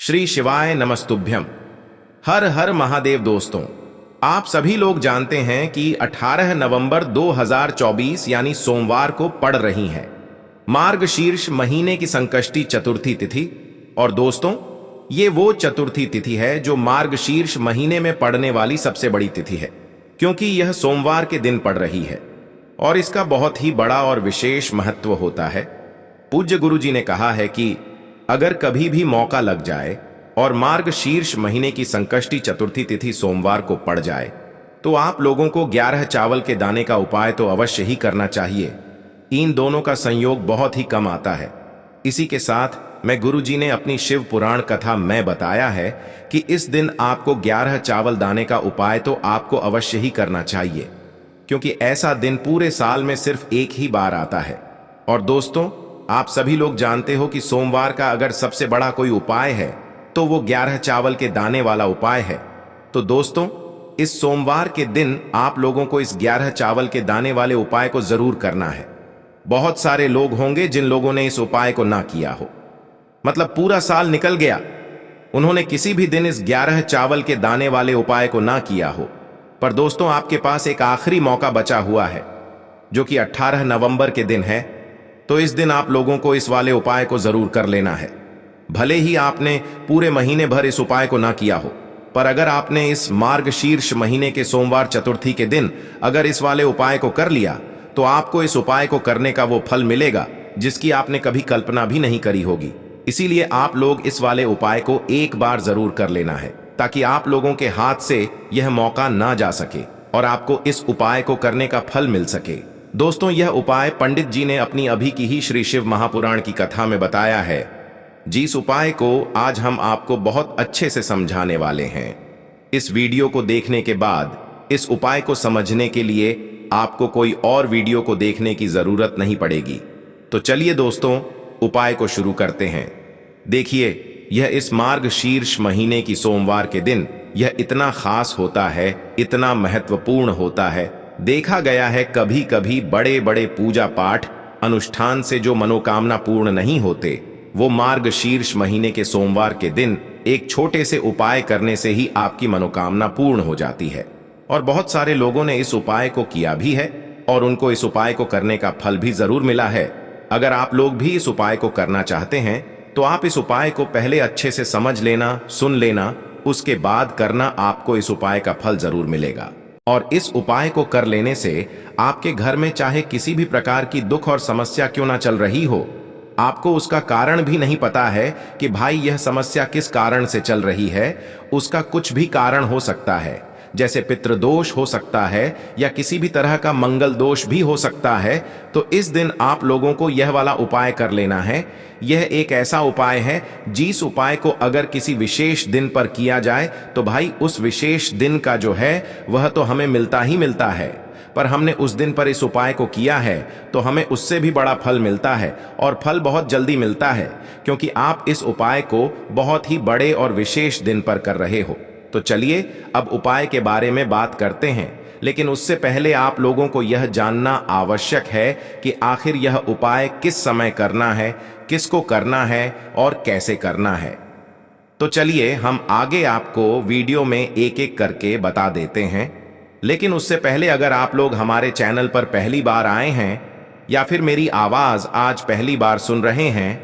श्री शिवाय नमस्तुभ्यम। हर हर महादेव। दोस्तों, आप सभी लोग जानते हैं कि 18 नवंबर 2024 यानी सोमवार को पड़ रही है मार्गशीर्ष महीने की संकष्टी चतुर्थी तिथि। और दोस्तों, ये वो चतुर्थी तिथि है जो मार्गशीर्ष महीने में पड़ने वाली सबसे बड़ी तिथि है, क्योंकि यह सोमवार के दिन पड़ रही है और इसका बहुत ही बड़ा और विशेष महत्व होता है। पूज्य गुरु जी ने कहा है कि अगर कभी भी मौका लग जाए और मार्गशीर्ष महीने की संकष्टी चतुर्थी तिथि सोमवार को पड़ जाए तो आप लोगों को 11 चावल के दाने का उपाय तो अवश्य ही करना चाहिए। इन दोनों का संयोग बहुत ही कम आता है। इसी के साथ मैं गुरु जी ने अपनी शिव पुराण कथा में बताया है कि इस दिन आपको 11 चावल दाने का उपाय तो आपको अवश्य ही करना चाहिए, क्योंकि ऐसा दिन पूरे साल में सिर्फ एक ही बार आता है। और दोस्तों, आप सभी लोग जानते हो कि सोमवार का अगर सबसे बड़ा कोई उपाय है तो वो 11 चावल के दाने वाला उपाय है। तो दोस्तों, इस सोमवार के दिन आप लोगों को इस 11 चावल के दाने वाले उपाय को जरूर करना है। बहुत सारे लोग होंगे जिन लोगों ने इस उपाय को ना किया हो, मतलब पूरा साल निकल गया, उन्होंने किसी भी दिन इस 11 चावल के दाने वाले उपाय को ना किया हो। पर दोस्तों, आपके पास एक आखिरी मौका बचा हुआ है जो कि 18 नवंबर के दिन है। तो इस दिन आप लोगों को इस वाले उपाय को जरूर कर लेना है। भले ही आपने पूरे महीने भर इस उपाय को ना किया हो, पर अगर आपने इस मार्गशीर्ष महीने के सोमवार चतुर्थी के दिन अगर इस वाले उपाय को कर लिया तो आपको इस उपाय को करने का वो फल मिलेगा जिसकी आपने कभी कल्पना भी नहीं करी होगी। इसीलिए आप लोग इस वाले उपाय को एक बार जरूर कर लेना है, ताकि आप लोगों के हाथ से यह मौका ना जा सके और आपको इस उपाय को करने का फल मिल सके। दोस्तों, यह उपाय पंडित जी ने अपनी अभी की ही श्री शिव महापुराण की कथा में बताया है, जिस उपाय को आज हम आपको बहुत अच्छे से समझाने वाले हैं। इस वीडियो को देखने के बाद इस उपाय को समझने के लिए आपको कोई और वीडियो को देखने की जरूरत नहीं पड़ेगी। तो चलिए दोस्तों, उपाय को शुरू करते हैं। देखिए, यह इस मार्गशीर्ष महीने की सोमवार के दिन यह इतना खास होता है, इतना महत्वपूर्ण होता है। देखा गया है कभी कभी बड़े बड़े पूजा पाठ अनुष्ठान से जो मनोकामना पूर्ण नहीं होते, वो मार्गशीर्ष महीने के सोमवार के दिन एक छोटे से उपाय करने से ही आपकी मनोकामना पूर्ण हो जाती है। और बहुत सारे लोगों ने इस उपाय को किया भी है और उनको इस उपाय को करने का फल भी जरूर मिला है। अगर आप लोग भी इस उपाय को करना चाहते हैं तो आप इस उपाय को पहले अच्छे से समझ लेना, सुन लेना, उसके बाद करना। आपको इस उपाय का फल जरूर मिलेगा। और इस उपाय को कर लेने से आपके घर में चाहे किसी भी प्रकार की दुख और समस्या क्यों ना चल रही हो, आपको उसका कारण भी नहीं पता है कि भाई यह समस्या किस कारण से चल रही है, उसका कुछ भी कारण हो सकता है, जैसे पितृदोष हो सकता है या किसी भी तरह का मंगल दोष भी हो सकता है। तो इस दिन आप लोगों को यह वाला उपाय कर लेना है। यह एक ऐसा उपाय है जिस उपाय को अगर किसी विशेष दिन पर किया जाए तो भाई उस विशेष दिन का जो है वह तो हमें मिलता ही मिलता है, पर हमने उस दिन पर इस उपाय को किया है तो हमें उससे भी बड़ा फल मिलता है, और फल बहुत जल्दी मिलता है, क्योंकि आप इस उपाय को बहुत ही बड़े और विशेष दिन पर कर रहे हो। तो चलिए अब उपाय के बारे में बात करते हैं, लेकिन उससे पहले आप लोगों को यह जानना आवश्यक है कि आखिर यह उपाय किस समय करना है, किसको करना है और कैसे करना है। तो चलिए हम आगे आपको वीडियो में एक एक करके बता देते हैं। लेकिन उससे पहले अगर आप लोग हमारे चैनल पर पहली बार आए हैं या फिर मेरी आवाज आज पहली बार सुन रहे हैं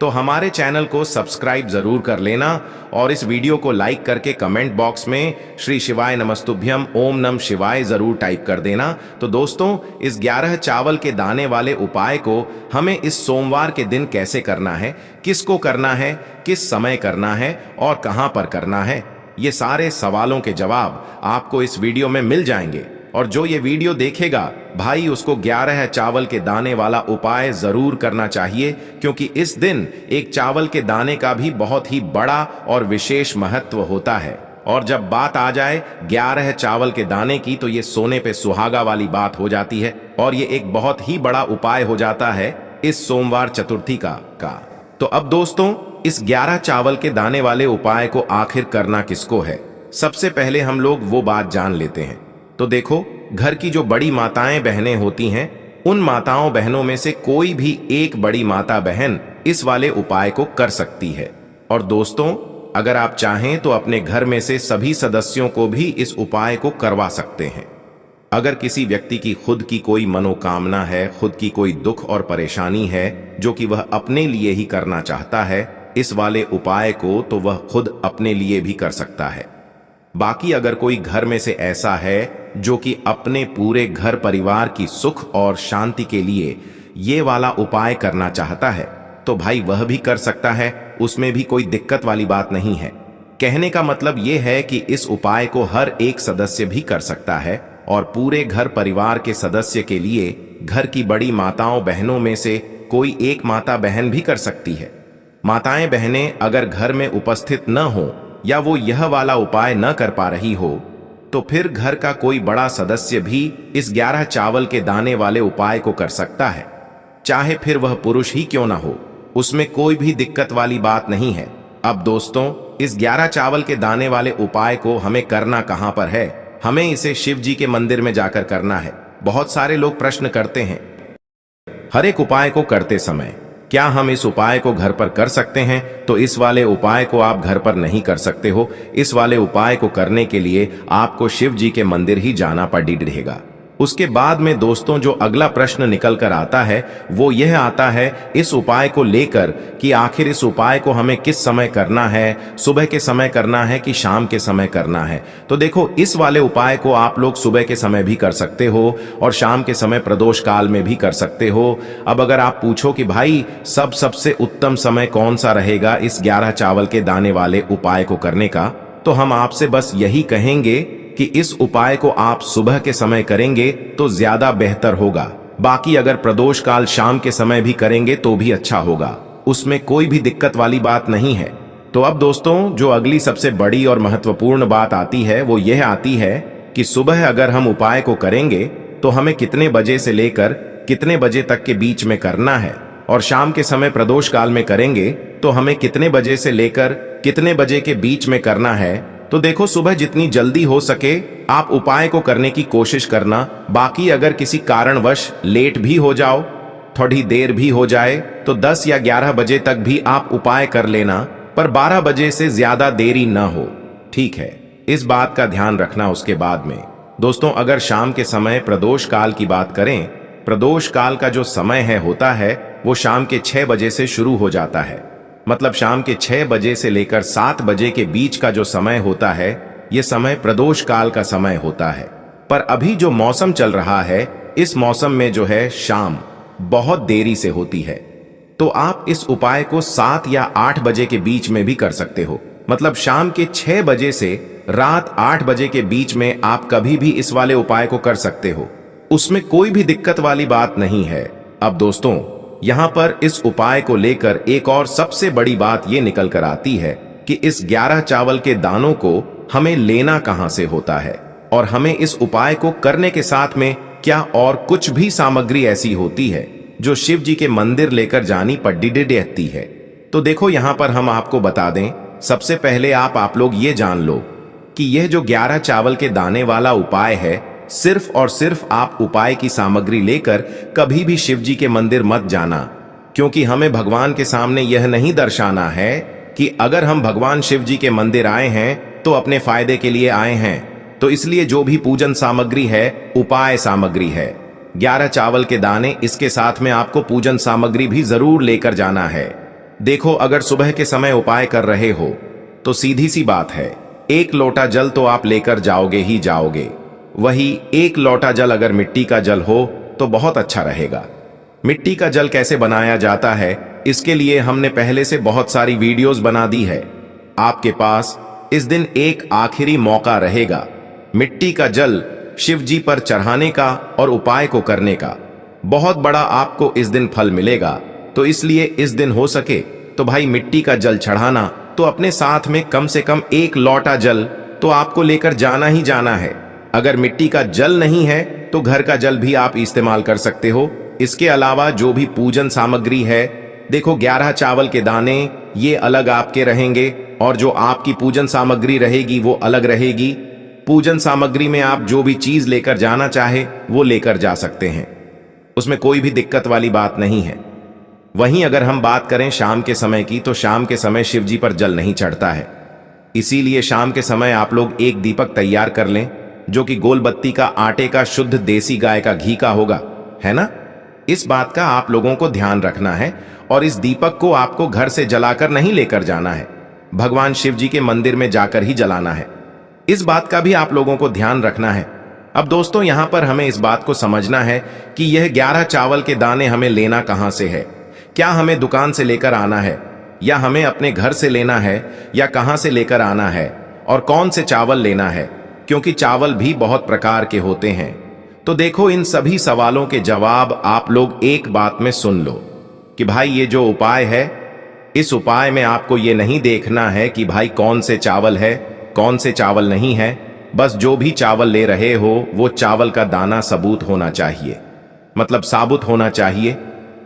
तो हमारे चैनल को सब्सक्राइब जरूर कर लेना और इस वीडियो को लाइक करके कमेंट बॉक्स में श्री शिवाय नमस्तुभ्यम ओम नम शिवाय जरूर टाइप कर देना। तो दोस्तों, इस 11 चावल के दाने वाले उपाय को हमें इस सोमवार के दिन कैसे करना है, किसको करना है, किस समय करना है और कहां पर करना है, ये सारे सवालों के जवाब आपको इस वीडियो में मिल जाएंगे। और जो ये वीडियो देखेगा भाई, उसको 11 चावल के दाने वाला उपाय जरूर करना चाहिए, क्योंकि इस दिन एक चावल के दाने का भी बहुत ही बड़ा और विशेष महत्व होता है। और जब बात आ जाए 11 चावल के दाने की तो ये सोने पे सुहागा वाली बात हो जाती है और ये एक बहुत ही बड़ा उपाय हो जाता है इस सोमवार चतुर्थी का। तो अब दोस्तों, इस 11 चावल के दाने वाले उपाय को आखिर करना किसको है, सबसे पहले हम लोग वो बात जान लेते हैं। तो देखो, घर की जो बड़ी माताएं बहनें होती हैं, उन माताओं बहनों में से कोई भी एक बड़ी माता बहन इस वाले उपाय को कर सकती है। और दोस्तों, अगर आप चाहें तो अपने घर में से सभी सदस्यों को भी इस उपाय को करवा सकते हैं। अगर किसी व्यक्ति की खुद की कोई मनोकामना है, खुद की कोई दुख और परेशानी है जो कि वह अपने लिए ही करना चाहता है इस वाले उपाय को, तो वह खुद अपने लिए भी कर सकता है। बाकी अगर कोई घर में से ऐसा है जो कि अपने पूरे घर परिवार की सुख और शांति के लिए ये वाला उपाय करना चाहता है, तो भाई वह भी कर सकता है, उसमें भी कोई दिक्कत वाली बात नहीं है। कहने का मतलब ये है कि इस उपाय को हर एक सदस्य भी कर सकता है और पूरे घर परिवार के सदस्य के लिए घर की बड़ी माताओं बहनों में से कोई एक माता बहन भी कर सकती है। माताएं बहनें अगर घर में उपस्थित न हो या वो यह वाला उपाय न कर पा रही हो, तो फिर घर का कोई बड़ा सदस्य भी इस 11 चावल के दाने वाले उपाय को कर सकता है, चाहे फिर वह पुरुष ही क्यों ना हो, उसमें कोई भी दिक्कत वाली बात नहीं है। अब दोस्तों, इस 11 चावल के दाने वाले उपाय को हमें करना कहां पर है? हमें इसे शिव जी के मंदिर में जाकर करना है। बहुत सारे लोग प्रश्न करते हैं हर एक उपाय को करते समय क्या हम इस उपाय को घर पर कर सकते हैं? तो इस वाले उपाय को आप घर पर नहीं कर सकते हो। इस वाले उपाय को करने के लिए आपको शिव जी के मंदिर ही जाना पड़ेगा। उसके बाद में दोस्तों, जो अगला प्रश्न निकल कर आता है वो यह आता है इस उपाय को लेकर कि आखिर इस उपाय को हमें किस समय करना है, सुबह के समय करना है कि शाम के समय करना है। तो देखो, इस वाले उपाय को आप लोग सुबह के समय भी कर सकते हो और शाम के समय प्रदोष काल में भी कर सकते हो। अब अगर आप पूछो कि भाई सबसे उत्तम समय कौन सा रहेगा इस 11 चावल के दाने वाले उपाय को करने का, तो हम आपसे बस यही कहेंगे कि इस उपाय को आप सुबह के समय करेंगे तो ज्यादा बेहतर होगा। बाकी अगर प्रदोष काल शाम के समय भी करेंगे तो भी अच्छा होगा, उसमें कोई भी दिक्कत वाली बात नहीं है। तो अब दोस्तों, जो अगली सबसे बड़ी और महत्वपूर्ण बात आती है वो यह आती है कि सुबह अगर हम उपाय को करेंगे तो हमें कितने बजे से लेकर कितने बजे तक के बीच में करना है, और शाम के समय प्रदोष काल में करेंगे तो हमें कितने बजे से लेकर कितने बजे के बीच में करना है। तो देखो, सुबह जितनी जल्दी हो सके आप उपाय को करने की कोशिश करना। बाकी अगर किसी कारणवश लेट भी हो जाओ, थोड़ी देर भी हो जाए, तो 10 या 11 बजे तक भी आप उपाय कर लेना, पर 12 बजे से ज्यादा देरी न हो, ठीक है? इस बात का ध्यान रखना। उसके बाद में दोस्तों, अगर शाम के समय प्रदोष काल की बात करें, प्रदोष काल का जो समय होता है वो शाम के 6 बजे से शुरू हो जाता है। मतलब शाम के 6 बजे से लेकर 7 बजे के बीच का जो समय होता है ये समय प्रदोष काल का समय होता है। पर अभी जो मौसम चल रहा है, इस मौसम में जो है शाम बहुत देरी से होती है, तो आप इस उपाय को 7 या 8 बजे के बीच में भी कर सकते हो। मतलब शाम के 6 बजे से रात 8 बजे के बीच में आप कभी भी इस वाले उपाय को कर सकते हो, उसमें कोई भी दिक्कत वाली बात नहीं है। अब दोस्तों, यहां पर इस उपाय को लेकर एक और सबसे बड़ी बात यह निकल कर आती है कि इस 11 चावल के दानों को हमें लेना कहां से होता है, और हमें इस उपाय को करने के साथ में क्या और कुछ भी सामग्री ऐसी होती है जो शिव जी के मंदिर लेकर जानी पड़ती है। तो देखो, यहां पर हम आपको बता दें, सबसे पहले आप लोग ये जान लो कि यह जो 11 चावल के दाने वाला उपाय है, सिर्फ और सिर्फ आप उपाय की सामग्री लेकर कभी भी शिव जी के मंदिर मत जाना, क्योंकि हमें भगवान के सामने यह नहीं दर्शाना है कि अगर हम भगवान शिव जी के मंदिर आए हैं तो अपने फायदे के लिए आए हैं। तो इसलिए जो भी पूजन सामग्री है, उपाय सामग्री है, 11 चावल के दाने, इसके साथ में आपको पूजन सामग्री भी जरूर लेकर जाना है। देखो, अगर सुबह के समय उपाय कर रहे हो तो सीधी सी बात है, 1 लोटा जल तो आप लेकर जाओगे ही जाओगे। वही 1 लोटा जल अगर मिट्टी का जल हो तो बहुत अच्छा रहेगा। मिट्टी का जल कैसे बनाया जाता है, इसके लिए हमने पहले से बहुत सारी वीडियोस बना दी है। आपके पास इस दिन एक आखिरी मौका रहेगा मिट्टी का जल शिव जी पर चढ़ाने का और उपाय को करने का। बहुत बड़ा आपको इस दिन फल मिलेगा। तो इसलिए इस दिन हो सके तो भाई मिट्टी का जल चढ़ाना, तो अपने साथ में कम से कम 1 लोटा जल तो आपको लेकर जाना ही जाना है। अगर मिट्टी का जल नहीं है तो घर का जल भी आप इस्तेमाल कर सकते हो। इसके अलावा जो भी पूजन सामग्री है, देखो 11 चावल के दाने ये अलग आपके रहेंगे और जो आपकी पूजन सामग्री रहेगी वो अलग रहेगी। पूजन सामग्री में आप जो भी चीज लेकर जाना चाहे वो लेकर जा सकते हैं, उसमें कोई भी दिक्कत वाली बात नहीं है। वहीं अगर हम बात करें शाम के समय की, तो शाम के समय शिव जी पर जल नहीं चढ़ता है। इसीलिए शाम के समय आप लोग एक दीपक तैयार कर लें, जो कि गोल बत्ती का, आटे का, शुद्ध देसी गाय का घी का होगा, है ना। इस बात का आप लोगों को ध्यान रखना है, और इस दीपक को आपको घर से जलाकर नहीं लेकर जाना है, भगवान शिव जी के मंदिर में जाकर ही जलाना है। इस बात का भी आप लोगों को ध्यान रखना है। अब दोस्तों, यहां पर हमें इस बात को समझना है कि यह 11 चावल के दाने हमें लेना कहां से है। क्या हमें दुकान से लेकर आना है, या हमें अपने घर से लेना है, या कहां से लेकर आना है, और कौन से चावल लेना है, क्योंकि चावल भी बहुत प्रकार के होते हैं। तो देखो, इन सभी सवालों के जवाब आप लोग एक बात में सुन लो कि भाई ये जो उपाय है, इस उपाय में आपको ये नहीं देखना है कि भाई कौन से चावल है, कौन से चावल नहीं है। बस जो भी चावल ले रहे हो, वो चावल का दाना सबूत होना चाहिए, मतलब साबुत होना चाहिए,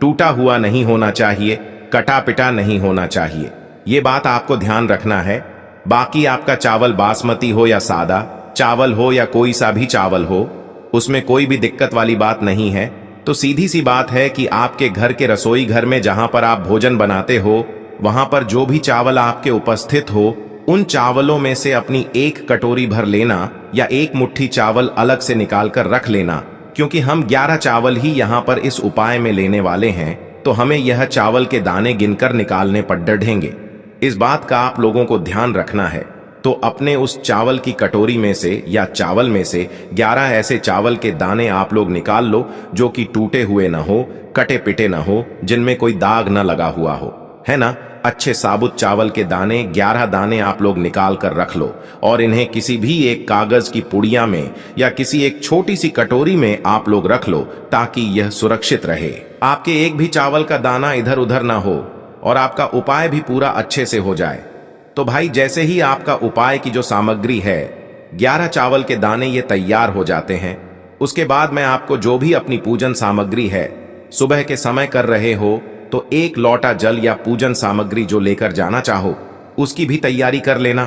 टूटा हुआ नहीं होना चाहिए, कटा पिटा नहीं होना चाहिए। ये बात आपको ध्यान रखना है। बाकी आपका चावल बासमती हो या सादा चावल हो या कोई सा भी चावल हो, उसमें कोई भी दिक्कत वाली बात नहीं है। तो सीधी सी बात है कि आपके घर के रसोई घर में जहां पर आप भोजन बनाते हो, वहां पर जो भी चावल आपके उपस्थित हो, उन चावलों में से अपनी एक कटोरी भर लेना, या एक मुट्ठी चावल अलग से निकाल कर रख लेना, क्योंकि हम 11 चावल ही यहाँ पर इस उपाय में लेने वाले हैं। तो हमें यह चावल के दाने गिनकर निकालने पर डढ़ेंगे। इस बात का आप लोगों को ध्यान रखना है। तो अपने उस चावल की कटोरी में से या चावल में से 11 ऐसे चावल के दाने आप लोग निकाल लो, जो कि टूटे हुए ना हो, कटे पिटे ना हो, जिनमें कोई दाग ना लगा हुआ हो, है ना। अच्छे साबुत चावल के दाने 11 दाने आप लोग निकाल कर रख लो, और इन्हें किसी भी एक कागज की पुड़िया में या किसी एक छोटी सी कटोरी में आप लोग रख लो, ताकि यह सुरक्षित रहे। आपके एक भी चावल का दाना इधर उधर ना हो, और आपका उपाय भी पूरा अच्छे से हो जाए। तो भाई, जैसे ही आपका उपाय की जो सामग्री है, 11 चावल के दाने ये तैयार हो जाते हैं, उसके बाद मैं आपको जो भी अपनी पूजन सामग्री है, सुबह के समय कर रहे हो तो एक लोटा जल या पूजन सामग्री जो लेकर जाना चाहो, उसकी भी तैयारी कर लेना।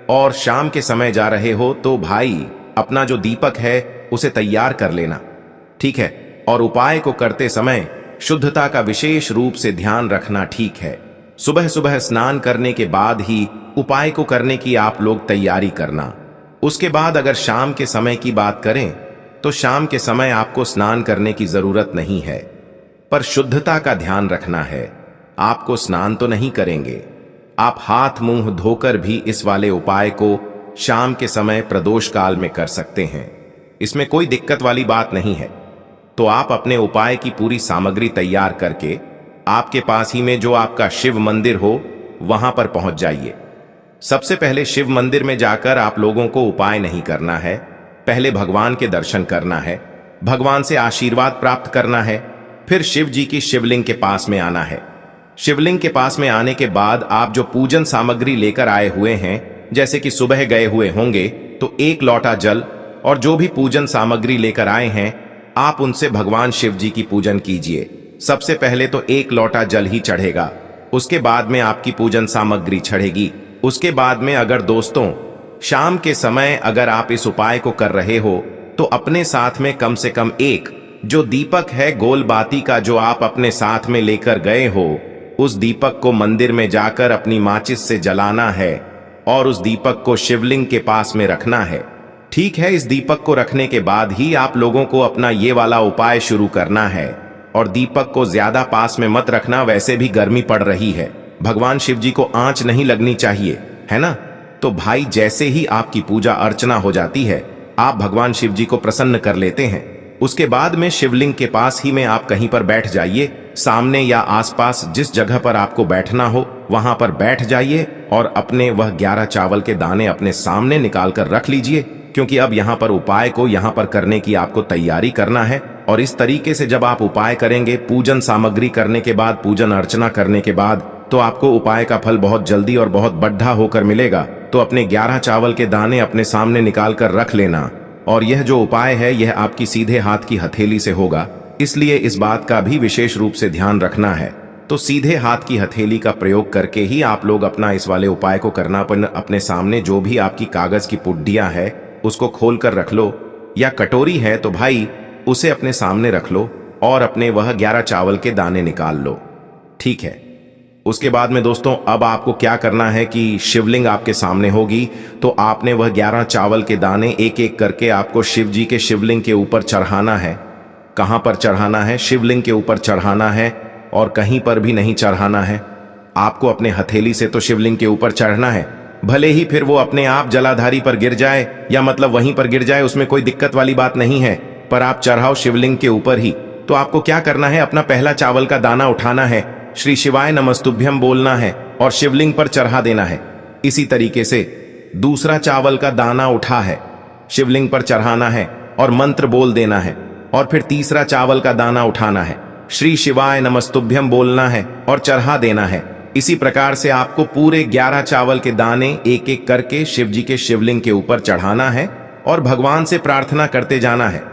और शाम के समय जा रहे हो तो भाई अपना जो दीपक है उसे तैयार कर लेना, ठीक है। और उपाय को करते समय शुद्धता का विशेष रूप से ध्यान रखना, ठीक है। सुबह सुबह स्नान करने के बाद ही उपाय को करने की आप लोग तैयारी करना। उसके बाद अगर शाम के समय की बात करें, तो शाम के समय आपको स्नान करने की जरूरत नहीं है, पर शुद्धता का ध्यान रखना है। आपको स्नान तो नहीं करेंगे, आप हाथ मुंह धोकर भी इस वाले उपाय को शाम के समय प्रदोष काल में कर सकते हैं। इसमें कोई दिक्कत वाली बात नहीं है। तो आप अपने उपाय की पूरी सामग्री तैयार करके आपके पास ही में जो आपका शिव मंदिर हो, वहां पर पहुंच जाइए। सबसे पहले शिव मंदिर में जाकर आप लोगों को उपाय नहीं करना है, पहले भगवान के दर्शन करना है, भगवान से आशीर्वाद प्राप्त करना है। फिर शिव जी की शिवलिंग के पास में आना है। शिवलिंग के पास में आने के बाद आप जो पूजन सामग्री लेकर आए हुए हैं, जैसे कि सुबह गए हुए होंगे, तो एक लोटा जल और जो भी पूजन सामग्री लेकर आए हैं, आप उनसे भगवान शिव जी की पूजन कीजिए। सबसे पहले तो एक लोटा जल ही चढ़ेगा, उसके बाद में आपकी पूजन सामग्री चढ़ेगी। उसके बाद में अगर दोस्तों शाम के समय अगर आप इस उपाय को कर रहे हो, तो अपने साथ में कम से कम एक जो दीपक है गोल बाती का, जो आप अपने साथ में लेकर गए हो, उस दीपक को मंदिर में जाकर अपनी माचिस से जलाना है और उस दीपक को शिवलिंग के पास में रखना है, ठीक है। इस दीपक को रखने के बाद ही आप लोगों को अपना ये वाला उपाय शुरू करना है। और दीपक को ज्यादा पास में मत रखना, वैसे भी गर्मी पड़ रही है, भगवान शिव जी को आंच नहीं लगनी चाहिए, है ना। तो भाई, जैसे ही आपकी पूजा अर्चना हो जाती है, आप भगवान शिव जी को प्रसन्न कर लेते हैं। उसके बाद में शिवलिंग के पास ही में आप कहीं पर बैठ जाइए, सामने या आसपास जिस जगह पर आपको बैठना हो वहां पर बैठ जाइए, और अपने वह 11 चावल के दाने अपने सामने निकाल कर रख लीजिए, क्योंकि अब यहाँ पर उपाय को यहाँ पर करने की आपको तैयारी करना है। और इस तरीके से जब आप उपाय करेंगे, पूजन सामग्री करने के बाद, पूजन अर्चना करने के बाद, तो आपको उपाय का फल बहुत जल्दी और बहुत बढ़ा होकर मिलेगा। तो अपने 11 चावल के दाने अपने सामने निकाल कर रख लेना। और यह जो उपाय है, यह आपकी सीधे हाथ की हथेली से होगा, इसलिए इस बात का भी विशेष रूप से ध्यान रखना है। तो सीधे हाथ की हथेली का प्रयोग करके ही आप लोग अपना इस वाले उपाय को करना। अपने सामने जो भी आपकी कागज की पुड्डियां है, उसको खोल कर रख लो, या कटोरी है तो भाई उसे अपने सामने रख लो, और अपने वह 11 चावल के दाने निकाल लो। ठीक है। उसके बाद में दोस्तों अब आपको क्या करना है कि शिवलिंग आपके सामने होगी, तो आपने वह 11 चावल के दाने एक एक करके आपको शिव जी के शिवलिंग के ऊपर चढ़ाना है। कहां पर चढ़ाना है? शिवलिंग के ऊपर चढ़ाना है, और कहीं पर भी नहीं चढ़ाना है। आपको अपने हथेली से तो शिवलिंग के ऊपर चढ़ना है, भले ही फिर वो अपने आप जलाधारी पर गिर जाए या मतलब वहीं पर गिर जाए, उसमें कोई दिक्कत वाली बात नहीं है, पर आप चढ़ाओ शिवलिंग के ऊपर ही। तो आपको क्या करना है, अपना पहला चावल का दाना उठाना है, श्री शिवाय नमस्तुभ्यम बोलना है और शिवलिंग पर चढ़ा देना है। इसी तरीके से दूसरा चावल का दाना उठा है, शिवलिंग पर चढ़ाना है और मंत्र बोल देना है। और फिर तीसरा चावल का दाना उठाना है, श्री शिवाय नमस्तुभ्यम बोलना है और चढ़ा देना है। इसी प्रकार से आपको पूरे 11 चावल के दाने एक एक करके शिव जी के शिवलिंग के ऊपर चढ़ाना है और भगवान से प्रार्थना करते जाना है।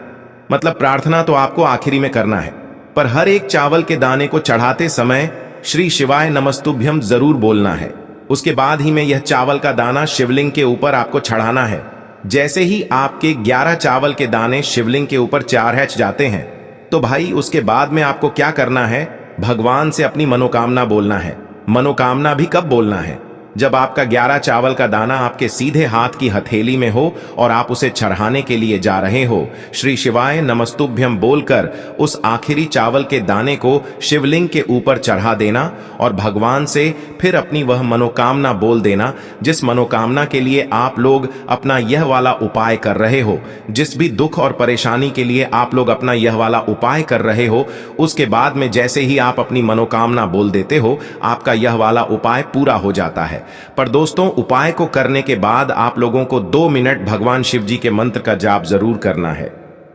मतलब प्रार्थना तो आपको आखिरी में करना है, पर हर एक चावल के दाने को चढ़ाते समय श्री शिवाय नमस्तुभ्यम जरूर बोलना है। उसके बाद ही में यह चावल का दाना शिवलिंग के ऊपर आपको चढ़ाना है। जैसे ही आपके 11 चावल के दाने शिवलिंग के ऊपर चढ़ जाते हैं, तो भाई उसके बाद में आपको क्या करना है, भगवान से अपनी मनोकामना बोलना है। मनोकामना भी कब बोलना है? जब आपका 11 चावल का दाना आपके सीधे हाथ की हथेली में हो और आप उसे चढ़ाने के लिए जा रहे हो। श्री शिवाय नमस्तुभ्यम बोलकर उस आखिरी चावल के दाने को शिवलिंग के ऊपर चढ़ा देना और भगवान से फिर अपनी वह मनोकामना बोल देना, जिस मनोकामना के लिए आप लोग अपना यह वाला उपाय कर रहे हो, जिस भी दुख और परेशानी के लिए आप लोग अपना यह वाला उपाय कर रहे हो। उसके बाद में जैसे ही आप अपनी मनोकामना बोल देते हो, आपका यह वाला उपाय पूरा हो जाता है। पर दोस्तों, उपाय को करने के बाद आप लोगों को 2 मिनट भगवान शिव जी के मंत्र का जाप जरूर करना है,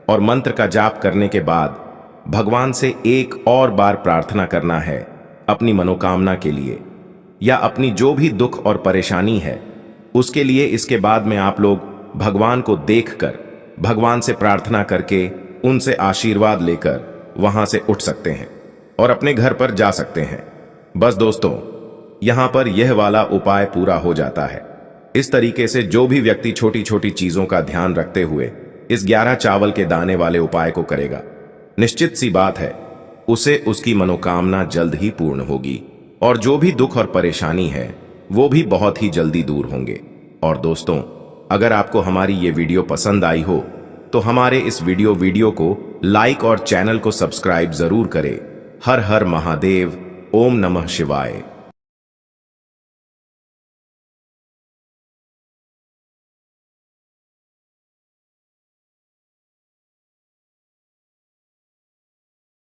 और मंत्र का जाप करने के बाद भगवान से एक और बार प्रार्थना करना है अपनी मनोकामना के लिए या अपनी जो भी दुख और परेशानी है उसके लिए। इसके बाद में आप लोग भगवान को देखकर, भगवान से प्रार्थना करके, उनसे आशीर्वाद लेकर वहां से उठ सकते हैं और अपने घर पर जा सकते हैं। बस दोस्तों, यहां पर यह वाला उपाय पूरा हो जाता है। इस तरीके से जो भी व्यक्ति छोटी छोटी चीजों का ध्यान रखते हुए इस 11 चावल के दाने वाले उपाय को करेगा, निश्चित सी बात है उसे उसकी मनोकामना जल्द ही पूर्ण होगी और जो भी दुख और परेशानी है वो भी बहुत ही जल्दी दूर होंगे। और दोस्तों, अगर आपको हमारी ये वीडियो पसंद आई हो तो हमारे इस वीडियो को लाइक और चैनल को सब्सक्राइब जरूर करें। हर हर महादेव, ओम नमः शिवाय।